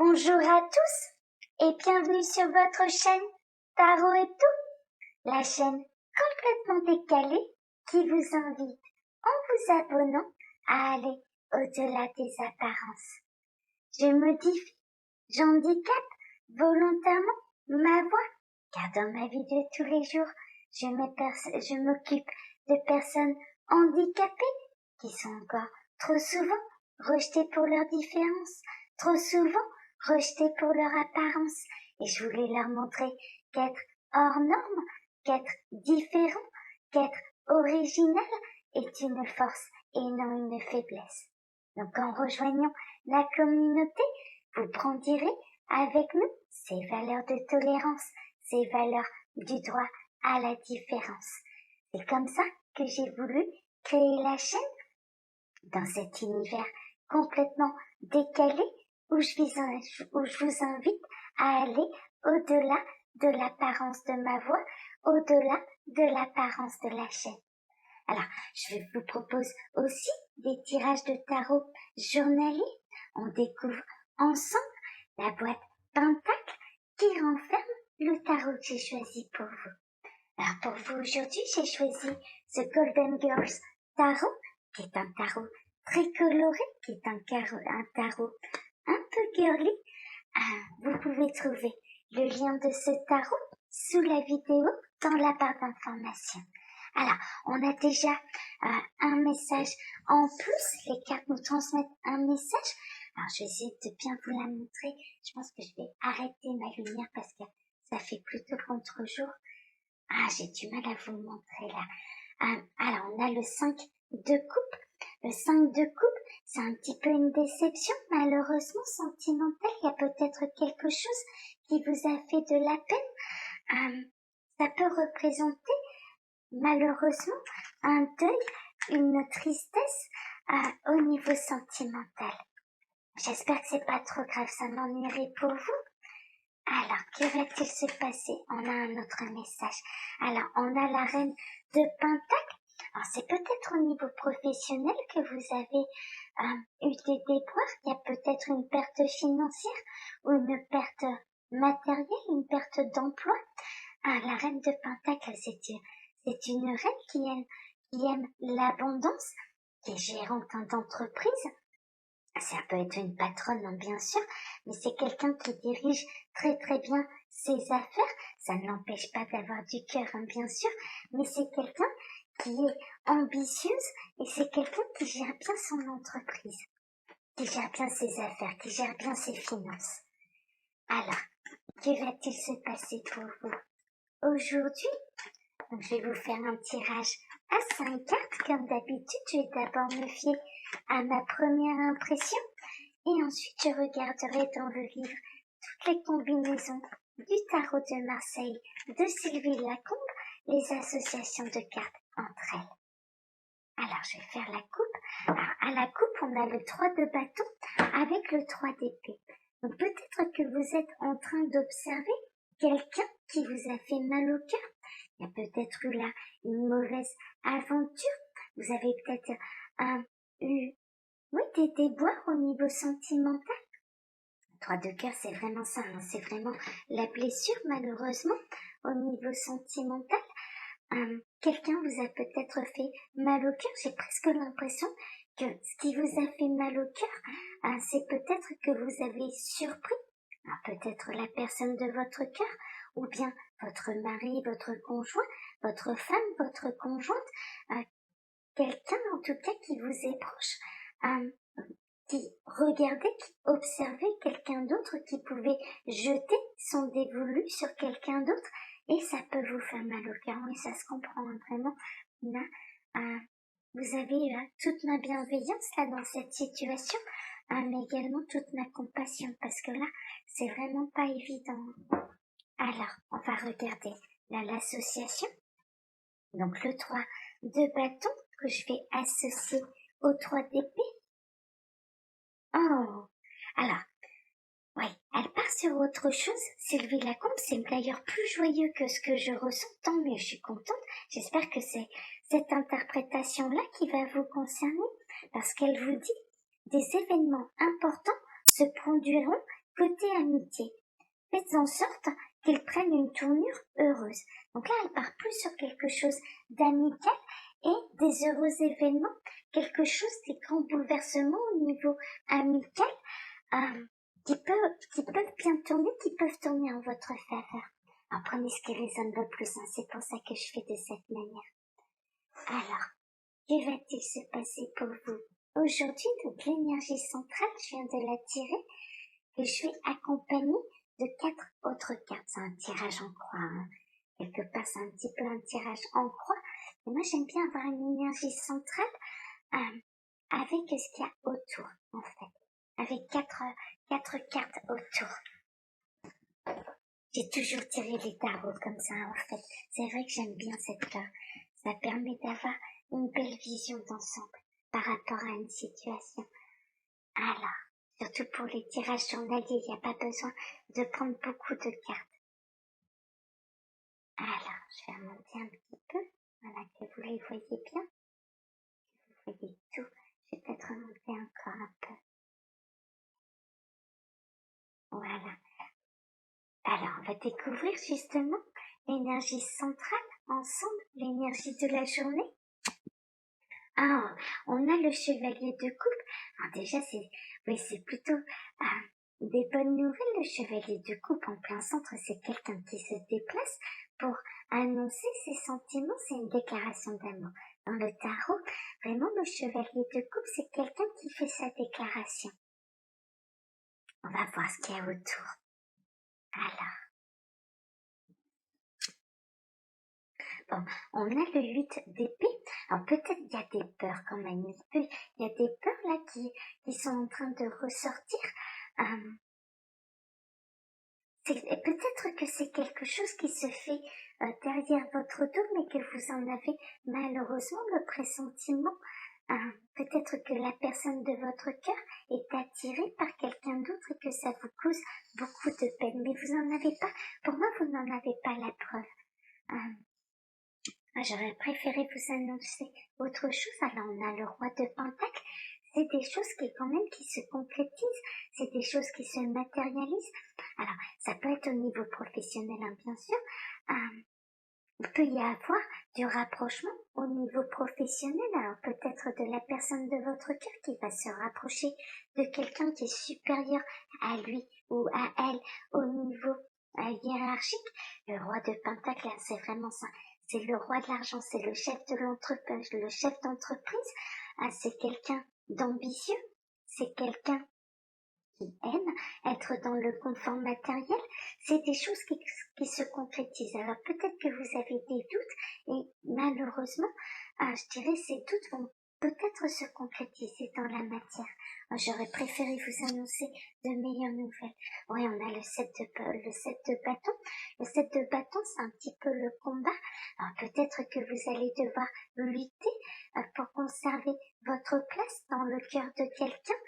Bonjour à tous et bienvenue sur votre chaîne Tarot et tout, la chaîne complètement décalée qui vous invite, en vous abonnant, à aller au-delà des apparences. Je modifie, j'handicape volontairement ma voix, car dans ma vie de tous les jours, je m'occupe de personnes handicapées qui sont encore trop souvent rejetées pour leurs différences, trop souvent rejetées pour leur apparence, et je voulais leur montrer qu'être hors norme, qu'être différent, qu'être original est une force et non une faiblesse. Donc en rejoignant la communauté, vous grandirez avec nous ces valeurs de tolérance, ces valeurs du droit à la différence. C'est comme ça que j'ai voulu créer la chaîne, dans cet univers complètement décalé où je vous invite à aller au-delà de l'apparence de ma voix, au-delà de l'apparence de la chaîne. Alors, je vous propose aussi des tirages de tarot journaliers. On découvre ensemble la boîte Pentacle qui renferme le tarot que j'ai choisi pour vous. Alors, pour vous aujourd'hui, j'ai choisi The Golden Girls Tarot, qui est un tarot très coloré, qui est un tarot un peu girly. Vous pouvez trouver le lien de ce tarot sous la vidéo dans la barre d'informations. Alors, on a déjà un message en plus. Les cartes nous transmettent un message. Alors, je vais essayer de bien vous la montrer. Je pense que je vais arrêter ma lumière parce que ça fait plutôt contre-jour. J'ai du mal à vous le montrer là. Alors, on a le 5 de coupe. Le 5 de coupe, c'est un petit peu une déception, malheureusement sentimentale. Il y a peut-être quelque chose qui vous a fait de la peine. Ça peut représenter malheureusement un deuil, une tristesse au niveau sentimental. J'espère que c'est pas trop grave, ça m'ennuierait pour vous. Alors, que va-t-il se passer? On a un autre message. Alors, on a la reine de Pentacle. Alors, c'est peut-être au niveau professionnel que vous avez eu des déboires. Il y a peut-être une perte financière ou une perte matérielle, une perte d'emploi. La reine de Pentacle, c'est une reine qui aime l'abondance, qui est gérante d'entreprise. Ça peut être une patronne, bien sûr, mais c'est quelqu'un qui dirige très très bien ses affaires. Ça ne l'empêche pas d'avoir du cœur, bien sûr, mais c'est quelqu'un qui est ambitieuse et c'est quelqu'un qui gère bien son entreprise, qui gère bien ses affaires, qui gère bien ses finances. Alors, que va-t-il se passer pour vous aujourd'hui? Donc, je vais vous faire un tirage à 5 cartes. Comme d'habitude, je vais d'abord me fier à ma première impression et ensuite je regarderai dans le livre toutes les combinaisons du tarot de Marseille de Sylvie Lacombe, les associations de cartes entre elles. Alors, je vais faire la coupe. Alors, à la coupe, on a le 3 de bâton avec le 3 d'épée. Donc, peut-être que vous êtes en train d'observer quelqu'un qui vous a fait mal au cœur. Il y a peut-être eu là une mauvaise aventure. Vous avez peut-être eu des déboires au niveau sentimental. 3 de cœur, c'est vraiment ça, c'est vraiment la blessure, malheureusement, au niveau sentimental. Quelqu'un vous a peut-être fait mal au cœur. J'ai presque l'impression que ce qui vous a fait mal au cœur, c'est peut-être que vous avez surpris peut-être la personne de votre cœur, ou bien votre mari, votre conjoint, votre femme, votre conjointe, quelqu'un en tout cas qui vous est proche, qui regardait, qui observait quelqu'un d'autre, qui pouvait jeter son dévolu sur quelqu'un d'autre, et ça peut vous faire mal au cœur. Oui, ça se comprend vraiment. Là, vous avez toute ma bienveillance là dans cette situation, mais également toute ma compassion, parce que là, c'est vraiment pas évident. Alors, on va regarder là l'association. Donc le 3 de bâton que je vais associer au 3 d'épée. Oh, alors, elle part sur autre chose. Sylvie Lacombe, c'est d'ailleurs plus joyeux que ce que je ressens, tant mieux, je suis contente. J'espère que c'est cette interprétation-là qui va vous concerner, parce qu'elle vous dit des événements importants se produiront Côté amitié, faites en sorte qu'elle prenne une tournure heureuse. Donc là, elle part plus sur quelque chose d'amical et des heureux événements, quelque chose des grands bouleversements au niveau amical qui peuvent bien tourner, qui peuvent tourner en votre faveur. Alors prenez ce qui résonne le plus, hein, c'est pour ça que je fais de cette manière. Alors, que va-t-il se passer pour vous aujourd'hui? Donc l'énergie centrale, je viens de la tirer, et je suis accompagnée de 4 autres cartes. C'est un tirage en croix, hein. Quelque part c'est un petit peu un tirage en croix, mais moi j'aime bien avoir une énergie centrale avec ce qu'il y a autour, en fait. Avec quatre cartes autour. J'ai toujours tiré les tarots comme ça, en fait. C'est vrai que j'aime bien cette carte. Ça permet d'avoir une belle vision d'ensemble par rapport à une situation. Alors, surtout pour les tirages journaliers, il n'y a pas besoin de prendre beaucoup de cartes. Alors, je vais remonter un petit peu, voilà, que vous les voyez bien. Que vous voyez tout. Je vais peut-être remonter encore un peu. Voilà. Alors, on va découvrir justement l'énergie centrale ensemble, l'énergie de la journée. Ah, on a le chevalier de coupe. Alors déjà, c'est plutôt des bonnes nouvelles. Le chevalier de coupe en plein centre, c'est quelqu'un qui se déplace pour annoncer ses sentiments. C'est une déclaration d'amour. Dans le tarot, vraiment, le chevalier de coupe, c'est quelqu'un qui fait sa déclaration. On va voir ce qu'il y a autour. Alors. Bon, on a le 8 d'épée. Alors peut-être il y a des peurs quand même. Il y a des peurs là qui sont en train de ressortir. Peut-être que c'est quelque chose qui se fait derrière votre dos, mais que vous en avez malheureusement le pressentiment. Peut-être que la personne de votre cœur est attirée par quelqu'un d'autre et que ça vous cause beaucoup de peine. Mais vous n'en avez pas, pour moi, vous n'en avez pas la preuve. J'aurais préféré vous annoncer autre chose. Alors, on a le roi de Pentacle. C'est des choses quand même qui se concrétisent. C'est des choses qui se matérialisent. Alors, ça peut être au niveau professionnel, hein, bien sûr. Il peut y avoir du rapprochement au niveau professionnel. Alors, peut-être de la personne de votre cœur qui va se rapprocher de quelqu'un qui est supérieur à lui ou à elle au niveau hiérarchique. Le roi de Pentacle, c'est vraiment ça. C'est le roi de l'argent, c'est le chef de l'entreprise, c'est quelqu'un d'ambitieux, c'est quelqu'un qui aime être dans le confort matériel. C'est des choses qui se concrétisent. Alors peut-être que vous avez des doutes et malheureusement, je dirais ces doutes vont peut-être se concrétiser dans la matière. J'aurais préféré vous annoncer de meilleures nouvelles. Oui, on a le 7 de bâton. Le 7 de bâton, c'est un petit peu le combat. Alors peut-être que vous allez devoir lutter pour conserver votre place dans le cœur de quelqu'un.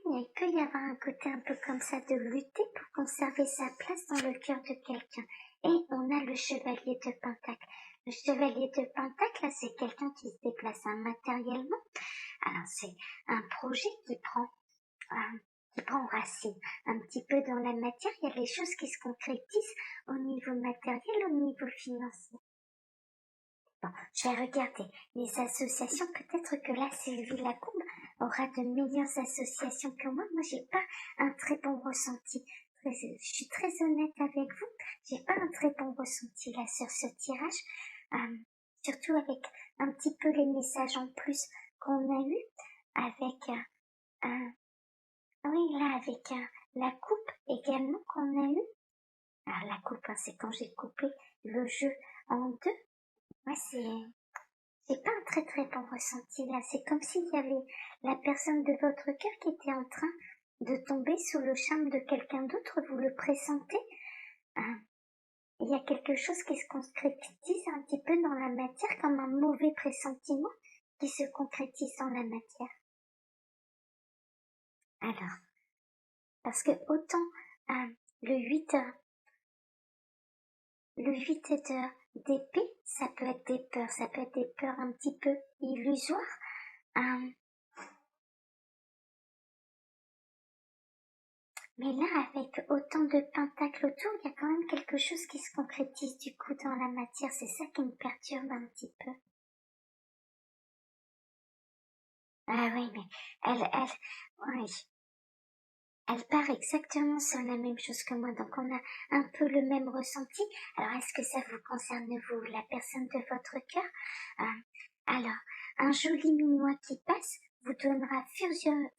Il peut y avoir un côté un peu comme ça de lutter pour conserver sa place dans le cœur de quelqu'un. Et on a le chevalier de Pentacle. Le chevalier de Pentacle, là, c'est quelqu'un qui se déplace matériellement. Alors, c'est un projet qui prend racine un petit peu dans la matière. Il y a les choses qui se concrétisent au niveau matériel, au niveau financier. Bon, je vais regarder les associations. Peut-être que là, Sylvie Lacombe aura de meilleures associations que moi. Moi, j'ai pas un très bon ressenti. Je suis très honnête avec vous. J'ai pas un très bon ressenti là sur ce tirage. Surtout avec un petit peu les messages en plus qu'on a eu avec oui, là, avec la coupe également qu'on a eu. Alors, la coupe, hein, c'est quand j'ai coupé le jeu en deux. Moi, c'est pas un très très bon ressenti là. C'est comme s'il y avait la personne de votre cœur qui était en train de tomber sous le charme de quelqu'un d'autre. Vous le pressentez. Il y a quelque chose qui se concrétise un petit peu dans la matière, comme un mauvais pressentiment qui se concrétise dans la matière. Alors, parce que autant le 8 d'épée, ça peut être des peurs un petit peu illusoires. Mais là, avec autant de pentacles autour, il y a quand même quelque chose qui se concrétise du coup dans la matière. C'est ça qui me perturbe un petit peu. Ah oui, mais oui. Elle part exactement sur la même chose que moi, donc on a un peu le même ressenti. Alors, est-ce que ça vous concerne, vous, la personne de votre cœur? Alors, un joli minois qui passe vous donnera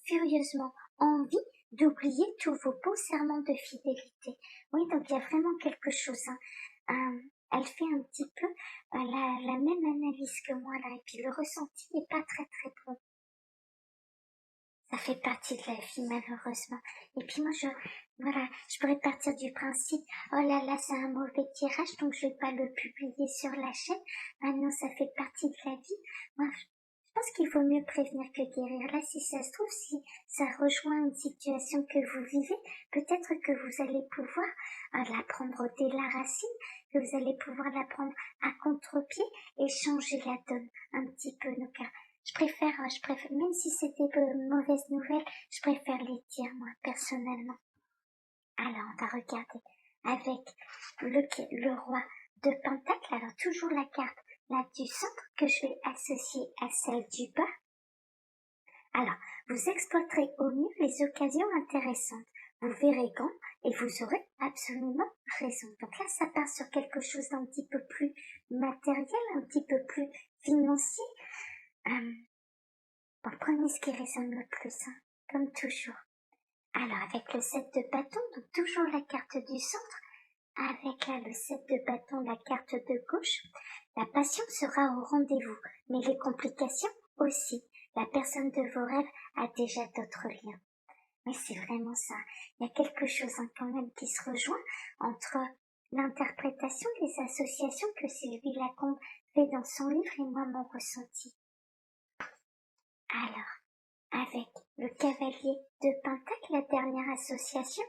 furieusement envie d'oublier tous vos beaux serments de fidélité. Oui, donc il y a vraiment quelque chose. Elle fait un petit peu la même analyse que moi là, et puis le ressenti n'est pas très très bon. Ça fait partie de la vie, malheureusement. Et puis moi, je pourrais partir du principe, oh là là, c'est un mauvais tirage, donc je vais pas le publier sur la chaîne. Maintenant, ça fait partie de la vie. Moi, je pense qu'il vaut mieux prévenir que guérir. Là, si ça se trouve, si ça rejoint une situation que vous vivez, peut-être que vous allez pouvoir la prendre dès la racine, que vous allez pouvoir la prendre à contre-pied et changer la donne un petit peu. Donc, je préfère, même si c'était de mauvaises nouvelles, je préfère les dire, moi, personnellement. Alors, on va regarder avec le roi de Pentacle. Alors, toujours la carte, là, du centre, que je vais associer à celle du bas. Alors, vous exploiterez au mieux les occasions intéressantes. Vous verrez grand et vous aurez absolument raison. Donc là, ça part sur quelque chose d'un petit peu plus matériel, un petit peu plus financier. Bon, prenez ce qui résonne le plus, hein, comme toujours. Alors, avec le 7 de bâton, donc toujours la carte du centre, avec là le 7 de bâton, la carte de gauche, la passion sera au rendez-vous, mais les complications aussi. La personne de vos rêves a déjà d'autres liens. Mais c'est vraiment ça. Il y a quelque chose quand même qui se rejoint entre l'interprétation des associations que Sylvie Lacombe fait dans son livre et moi mon ressenti. Alors, avec le cavalier de Pentacle, la dernière association,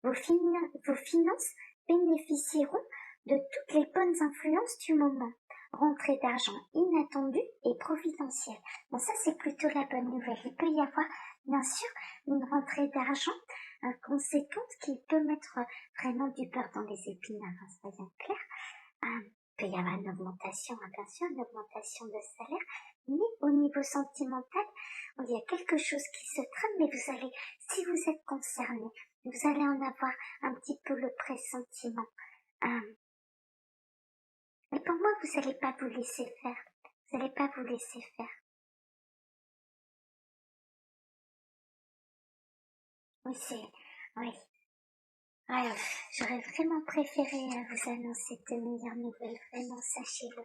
vos finances bénéficieront de toutes les bonnes influences du moment. Rentrée d'argent inattendue et providentielle. Bon, ça c'est plutôt la bonne nouvelle. Il peut y avoir, bien sûr, une rentrée d'argent conséquente qui peut mettre vraiment du beurre dans les épinards, soyons clairs. Il peut y avoir une augmentation, bien sûr, une augmentation de salaire, mais au niveau sentimental, il y a quelque chose qui se trame, mais vous allez, si vous êtes concerné, vous allez en avoir un petit peu le pressentiment. Mais pour moi, vous n'allez pas vous laisser faire. Vous n'allez pas vous laisser faire. Oui, oui. Ouais, j'aurais vraiment préféré vous annoncer de meilleures nouvelles, vraiment, sachez-le.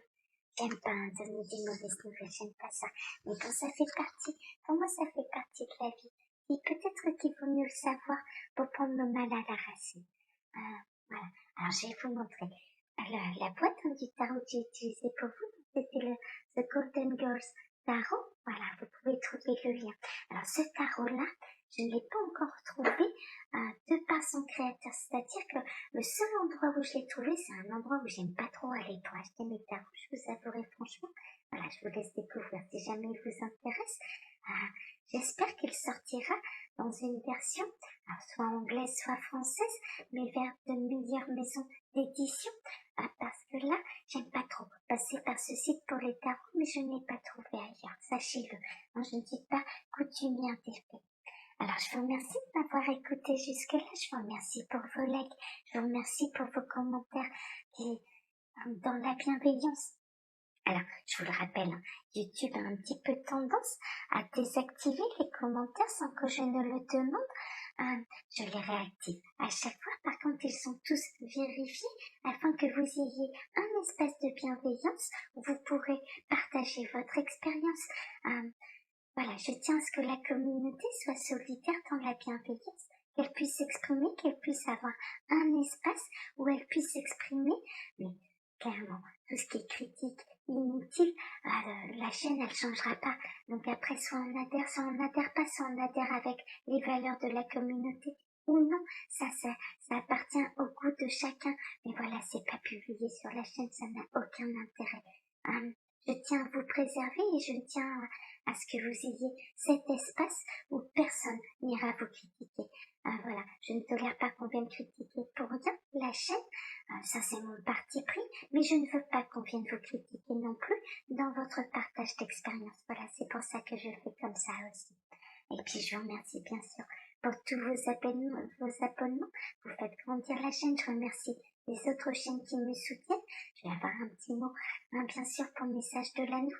J'aime pas donner des mauvaises nouvelles, j'aime pas ça. Mais quand ça fait partie, pour moi ça fait partie de la vie. Et peut-être qu'il vaut mieux le savoir pour prendre le mal à la racine. Voilà. Alors je vais vous montrer. Alors, la boîte du tarot que j'ai utilisée pour vous, c'était le The Golden Girls Tarot. Voilà, vous pouvez trouver le lien. Alors ce tarot-là, je ne l'ai pas encore trouvé de par son créateur. C'est-à-dire que le seul endroit où je l'ai trouvé, c'est un endroit où j'aime pas trop aller pour acheter mes tarots. Je vous avouerai franchement. Voilà, je vous laisse découvrir si jamais il vous intéresse. J'espère qu'il sortira dans une version, alors soit anglaise, soit française, mais vers de meilleures maisons d'édition. Parce que là, j'aime pas trop passer par ce site pour les tarots, mais je n'ai pas trouvé ailleurs. Sachez-le. Non, je ne dis pas coutumier défait. Alors, je vous remercie de m'avoir écouté jusque-là. Je vous remercie pour vos likes. Je vous remercie pour vos commentaires qui, dans la bienveillance. Alors, je vous le rappelle, YouTube a un petit peu tendance à désactiver les commentaires sans que je ne le demande. Je les réactive à chaque fois. Par contre, ils sont tous vérifiés afin que vous ayez un espace de bienveillance où vous pourrez partager votre expérience. Voilà, je tiens à ce que la communauté soit solidaire dans la bienveillance, qu'elle puisse s'exprimer, qu'elle puisse avoir un espace où elle puisse s'exprimer, mais clairement, tout ce qui est critique, inutile, la chaîne, elle changera pas. Donc après, soit on adhère pas, soit on adhère avec les valeurs de la communauté. Ou non, ça appartient au goût de chacun. Mais voilà, c'est pas publié sur la chaîne, ça n'a aucun intérêt. Je tiens à vous préserver et je tiens à ce que vous ayez cet espace où personne n'ira vous critiquer. Voilà, je ne tolère pas qu'on vienne critiquer pour rien la chaîne, ça c'est mon parti pris, mais je ne veux pas qu'on vienne vous critiquer non plus dans votre partage d'expérience. Voilà, c'est pour ça que je fais comme ça aussi. Et puis je vous remercie bien sûr pour tous vos abonnements. Vous faites grandir la chaîne. Je remercie les autres chaînes qui me soutiennent. Je vais avoir un petit mot, bien sûr, pour le message de l'anneau.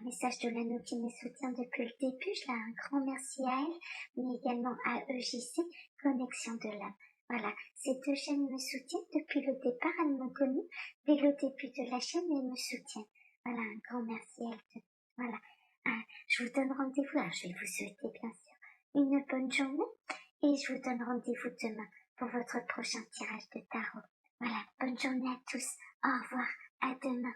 Message de l'anneau qui me soutient depuis le début. Je un grand merci à elle, mais également à EJC, Connexion de l'âme. Voilà, ces deux chaînes me soutiennent depuis le départ. Elles m'ont connue dès le début de la chaîne et me soutiennent. Voilà, un grand merci à elles. Voilà. Je vous donne rendez-vous. Alors, je vais vous souhaiter bien sûr une bonne journée et je vous donne rendez-vous demain pour votre prochain tirage de tarot. Voilà, bonne journée à tous. Au revoir, à demain.